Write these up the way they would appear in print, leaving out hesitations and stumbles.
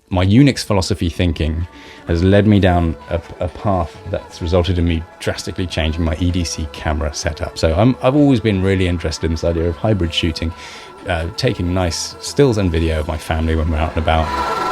My Unix philosophy thinking has led me down a path that's resulted in me drastically changing my EDC camera setup. So I've always been really interested in this idea of hybrid shooting, taking nice stills and video of my family when we're out and about.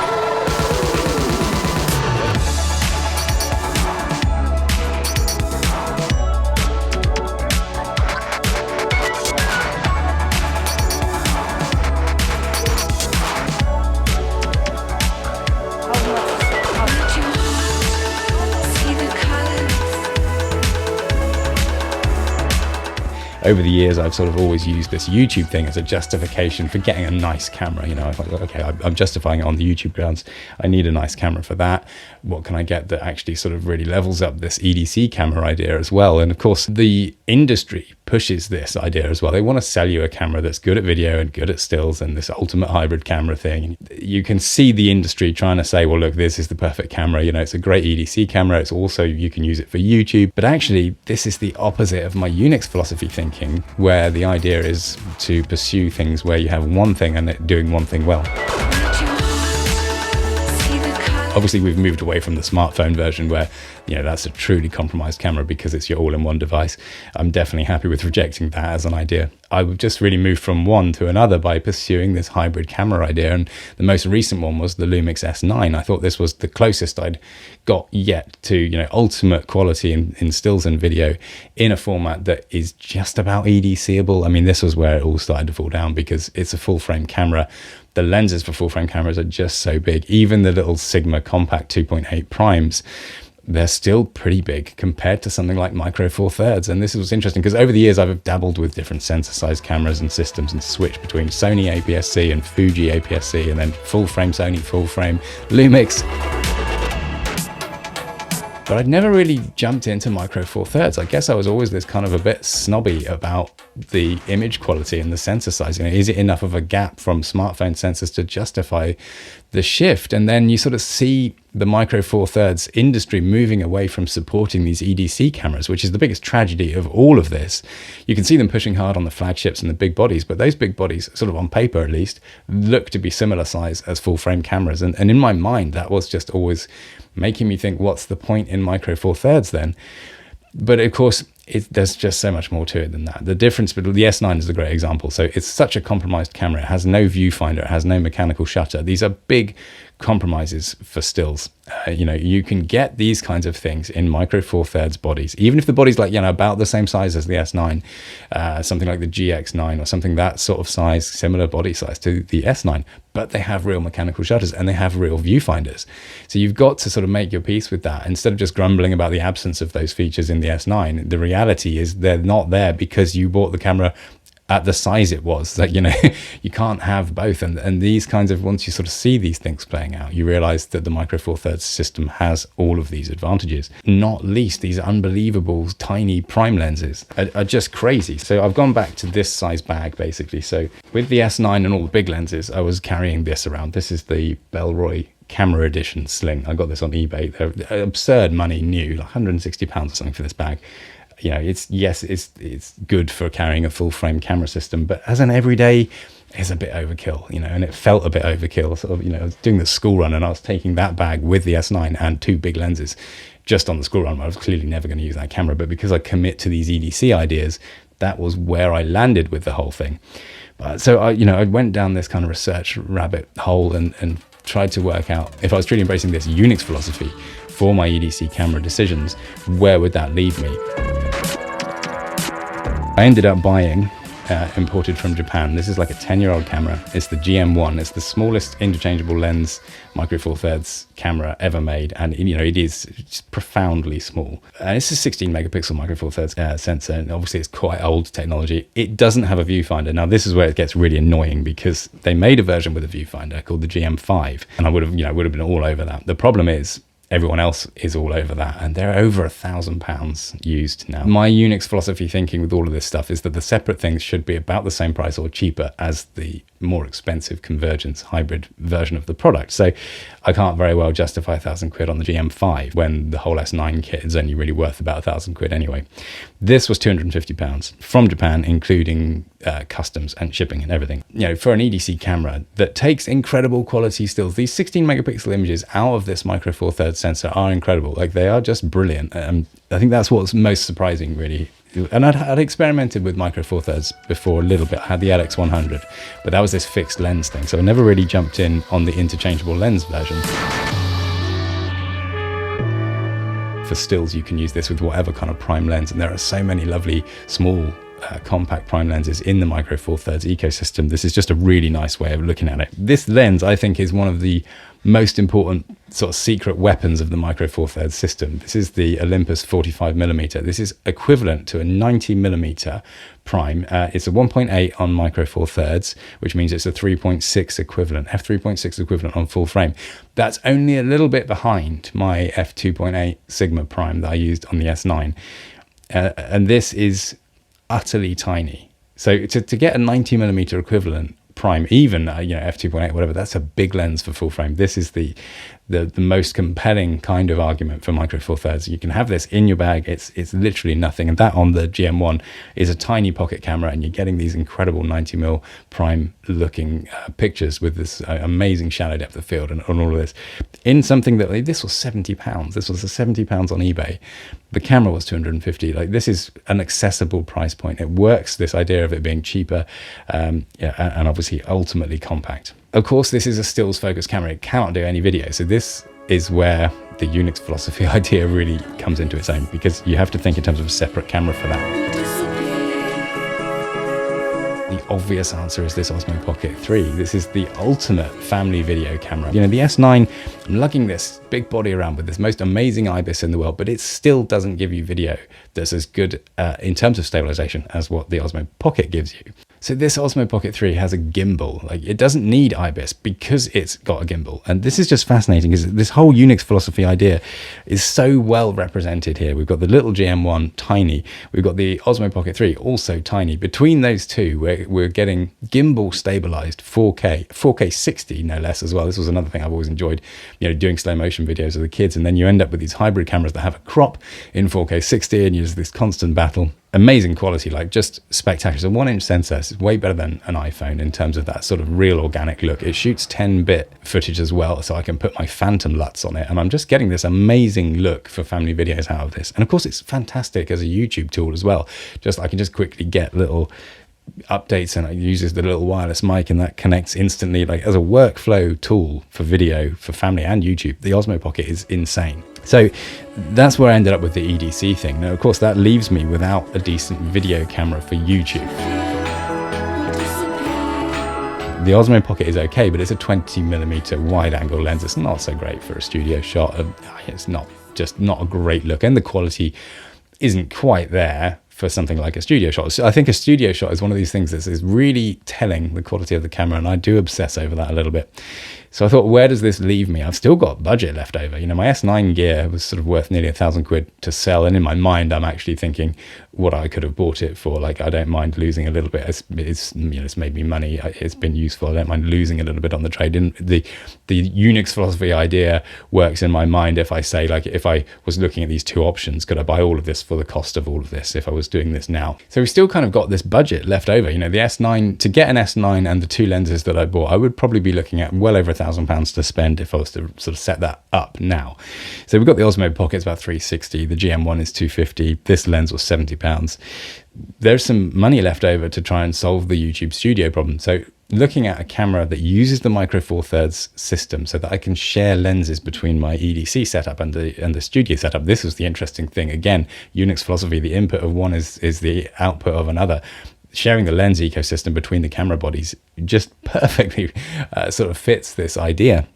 Over the years, I've sort of always used this YouTube thing as a justification for getting a nice camera. You know, I thought, okay, I'm justifying it on the YouTube grounds. I need a nice camera for that. What can I get that actually sort of really levels up this EDC camera idea as well? And of course, the industry pushes this idea as well. They want to sell you a camera that's good at video and good at stills and this ultimate hybrid camera thing. You can see the industry trying to say, well, look, this is the perfect camera. You know, it's a great EDC camera. It's also, you can use it for YouTube. But actually, this is the opposite of my Unix philosophy thinking, where the idea is to pursue things where you have one thing and doing one thing well. Obviously, we've moved away from the smartphone version where, you know, that's a truly compromised camera because it's your all-in-one device. I'm definitely happy with rejecting that as an idea. I would just really move from one to another by pursuing this hybrid camera idea. And the most recent one was the Lumix S9. I thought this was the closest I'd got yet to, you know, ultimate quality in stills and video in a format that is just about EDCable. I mean, this was where it all started to fall down because it's a full-frame camera. The lenses for full-frame cameras are just so big. Even the little Sigma compact 2.8 primes, they're still pretty big compared to something like Micro Four Thirds. And this was interesting because over the years I've dabbled with different sensor size cameras and systems and switched between Sony APS-C and Fuji APS-C and then full frame Sony, full frame Lumix. But I'd never really jumped into Micro Four Thirds. I guess I was always this kind of a bit snobby about the image quality and the sensor size. You know, is it enough of a gap from smartphone sensors to justify the shift? And then you sort of see the Micro Four Thirds industry moving away from supporting these EDC cameras, which is the biggest tragedy of all of this. You can see them pushing hard on the flagships and the big bodies, but those big bodies, sort of on paper at least, look to be similar size as full frame cameras. And in my mind, that was just always making me think, what's the point in Micro Four Thirds then? But of course, there's just so much more to it than that. The difference between the S9 is a great example. So it's such a compromised camera. It has no viewfinder. It has no mechanical shutter. These are big compromises for stills. You know, you can get these kinds of things in Micro Four Thirds bodies, even if the body's like, you know, about the same size as the S9, something like the GX9 or something that sort of size, similar body size to the S9, but they have real mechanical shutters and they have real viewfinders. So you've got to sort of make your peace with that. Instead of just grumbling about the absence of those features in the S9, the reality is they're not there because you bought the camera at the size it was. That, you know, you can't have both. And these kinds of, once you sort of see these things playing out, you realize that the Micro Four Thirds system has all of these advantages, not least these unbelievable tiny prime lenses are just crazy. So I've gone back to this size bag basically. So with the S9 and all the big lenses, I was carrying this around. This is the Bellroy Camera Edition sling. I got this on eBay. They're absurd money new, like £160 or something for this bag. You know, it's good for carrying a full frame camera system, but as an everyday, it's a bit overkill, you know, and it felt a bit overkill. Sort of, you know, I was doing the school run and I was taking that bag with the S9 and two big lenses just on the school run. I was clearly never going to use that camera, but because I commit to these EDC ideas, that was where I landed with the whole thing. So I went down this kind of research rabbit hole and tried to work out, if I was truly embracing this Unix philosophy for my EDC camera decisions, where would that leave me? I ended up buying, imported from Japan. This is like a 10-year-old camera. It's the GM1. It's the smallest interchangeable lens Micro Four Thirds camera ever made. And, you know, it is just profoundly small. And it's a 16 megapixel Micro Four Thirds sensor. And obviously it's quite old technology. It doesn't have a viewfinder. Now, this is where it gets really annoying because they made a version with a viewfinder called the GM5. And I would have been all over that. The problem is, everyone else is all over that, and they're over £1,000 used now. My Unix philosophy thinking with all of this stuff is that the separate things should be about the same price or cheaper as the more expensive convergence hybrid version of the product. So I can't very well justify 1,000 quid on the GM5 when the whole S9 kit is only really worth about 1,000 quid anyway. This was £250 from Japan, including customs and shipping and everything. You know, for an EDC camera that takes incredible quality stills, these 16 megapixel images out of this Micro Four Thirds sensor are incredible. Like, they are just brilliant. I think that's what's most surprising, really. And I'd experimented with Micro Four Thirds before a little bit. I had the LX100, but that was this fixed lens thing. So I never really jumped in on the interchangeable lens version. For stills, you can use this with whatever kind of prime lens. And there are so many lovely small compact prime lenses in the Micro Four Thirds ecosystem. This is just a really nice way of looking at it. This lens, I think, is one of the most important sort of secret weapons of the Micro Four Thirds system. This is the Olympus 45mm. This is equivalent to a 90mm prime. It's a 1.8 on Micro Four Thirds, which means it's a 3.6 equivalent, f3.6 equivalent on full frame. That's only a little bit behind my f2.8 Sigma prime that I used on the S9. And this is utterly tiny. So to get a 90mm equivalent prime, even f2.8, whatever, that's a big lens for full frame. This is the most compelling kind of argument for Micro Four Thirds. You can have this in your bag. It's literally nothing. And that on the GM1 is a tiny pocket camera, and you're getting these incredible 90mm prime looking pictures with this amazing shallow depth of field and all of this in something that, like, this was £70. This was £70 on eBay. The camera was 250. Like, this is an accessible price point. It works, this idea of it being cheaper, and obviously ultimately compact. Of course, this is a stills focused camera. It cannot do any video. So this is where the Unix Philosophy idea really comes into its own, because you have to think in terms of a separate camera for that. The obvious answer is this Osmo Pocket 3. This is the ultimate family video camera. You know, the S9, I'm lugging this big body around with this most amazing IBIS in the world, but it still doesn't give you video that's as good in terms of stabilization as what the Osmo Pocket gives you. So this Osmo Pocket 3 has a gimbal. Like, it doesn't need IBIS because it's got a gimbal. And this is just fascinating, because this whole Unix Philosophy idea is so well represented here. We've got the little GM1, tiny. We've got the Osmo Pocket 3, also tiny. Between those two, we're getting gimbal stabilized 4K 60 no less as well. This was another thing I've always enjoyed, doing slow motion videos with the kids. And then you end up with these hybrid cameras that have a crop in 4K 60, and use this constant battle. Amazing quality, like, just spectacular. It's a 1-inch sensor. It's way better than an iPhone in terms of that sort of real organic look. It shoots 10-bit footage as well, so I can put my phantom LUTs on it, and I'm just getting this amazing look for family videos out of this. And of course, it's fantastic as a YouTube tool as well. I can just quickly get little updates, and it uses the little wireless mic, and that connects instantly. Like, as a workflow tool for video, for family and YouTube, the Osmo Pocket is insane. So that's where I ended up with the EDC thing. Now, of course, that leaves me without a decent video camera for YouTube. The Osmo Pocket is okay, but it's a 20mm wide angle lens. It's not so great for a studio shot. It's not a great look, and the quality isn't quite there for something like a studio shot. So I think a studio shot is one of these things that is really telling the quality of the camera, and I do obsess over that a little bit. So I thought, where does this leave me? I've still got budget left over. My S9 gear was sort of worth nearly 1,000 quid to sell, and in my mind, I'm actually thinking what I could have bought it for. Like, I don't mind losing a little bit. It's made me money. It's been useful. I don't mind losing a little bit on the trade. And the Unix Philosophy idea works in my mind. If I say, like, if I was looking at these two options, could I buy all of this for the cost of all of this if I was doing this now? So we still kind of got this budget left over. The S9, to get an S9 and the two lenses that I bought, I would probably be looking at well over £1,000 to spend if I was to sort of set that up now. So we've got the Osmo Pocket, it's about 360. The GM1 is 250. This lens was £70. There's some money left over to try and solve the YouTube Studio problem. So looking at a camera that uses the Micro Four Thirds system so that I can share lenses between my EDC setup and the studio setup. This was the interesting thing. Again, Unix Philosophy, the input of one is the output of another. Sharing the lens ecosystem between the camera bodies just perfectly sort of fits this idea.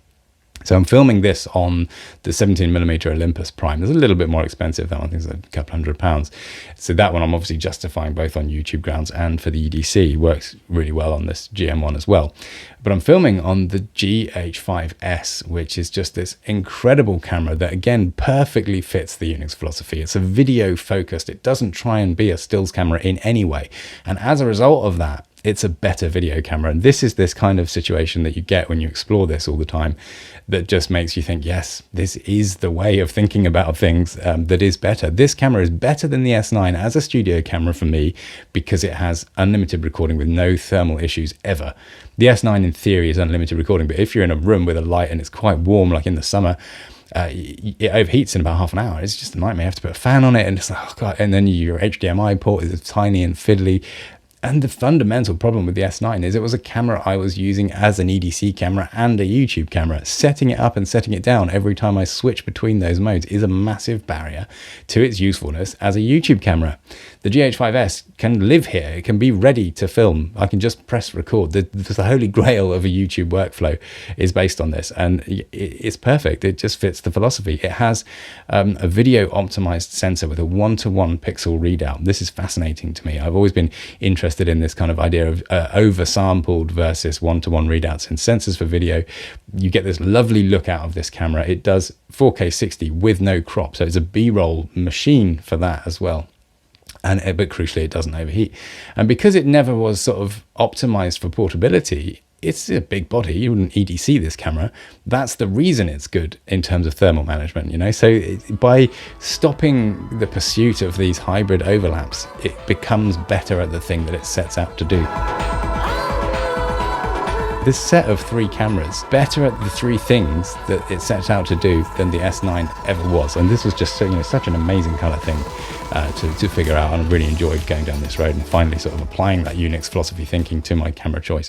So I'm filming this on the 17mm Olympus Prime. It's a little bit more expensive. That one, I think, is a couple £100. So that one I'm obviously justifying both on YouTube grounds and for the EDC. It works really well on this GM1 as well. But I'm filming on the GH5S, which is just this incredible camera that, again, perfectly fits the Unix Philosophy. It's a video focused. It doesn't try and be a stills camera in any way. And as a result of that, it's a better video camera. And this is this kind of situation that you get when you explore this all the time, that just makes you think, yes, this is the way of thinking about things that is better. This camera is better than the S9 as a studio camera for me, because it has unlimited recording with no thermal issues ever. The S9 in theory is unlimited recording, but if you're in a room with a light and it's quite warm, like in the summer, it overheats in about half an hour. It's just a nightmare. You have to put a fan on it, and it's like, oh God. And then your HDMI port is tiny and fiddly. And the fundamental problem with the S9 is it was a camera I was using as an EDC camera and a YouTube camera. Setting it up and setting it down every time I switch between those modes is a massive barrier to its usefulness as a YouTube camera. The GH5S can live here. It can be ready to film. I can just press record. The holy grail of a YouTube workflow is based on this, and it's perfect. It just fits the philosophy. It has a video optimized sensor with a 1:1 pixel readout. This is fascinating to me. I've always been interested in this kind of idea of oversampled versus 1:1 readouts in sensors for video. You get this lovely look out of this camera. It does 4K 60 with no crop, so it's a B-roll machine for that as well. But crucially, it doesn't overheat. And because it never was sort of optimized for portability, it's a big body. You wouldn't EDC this camera. That's the reason it's good in terms of thermal management, you know? So by stopping the pursuit of these hybrid overlaps, it becomes better at the thing that it sets out to do. This set of 3 cameras, better at the 3 things that it sets out to do than the S9 ever was. And this was just such an amazing kind of thing to figure out. And I really enjoyed going down this road and finally sort of applying that Unix philosophy thinking to my camera choice.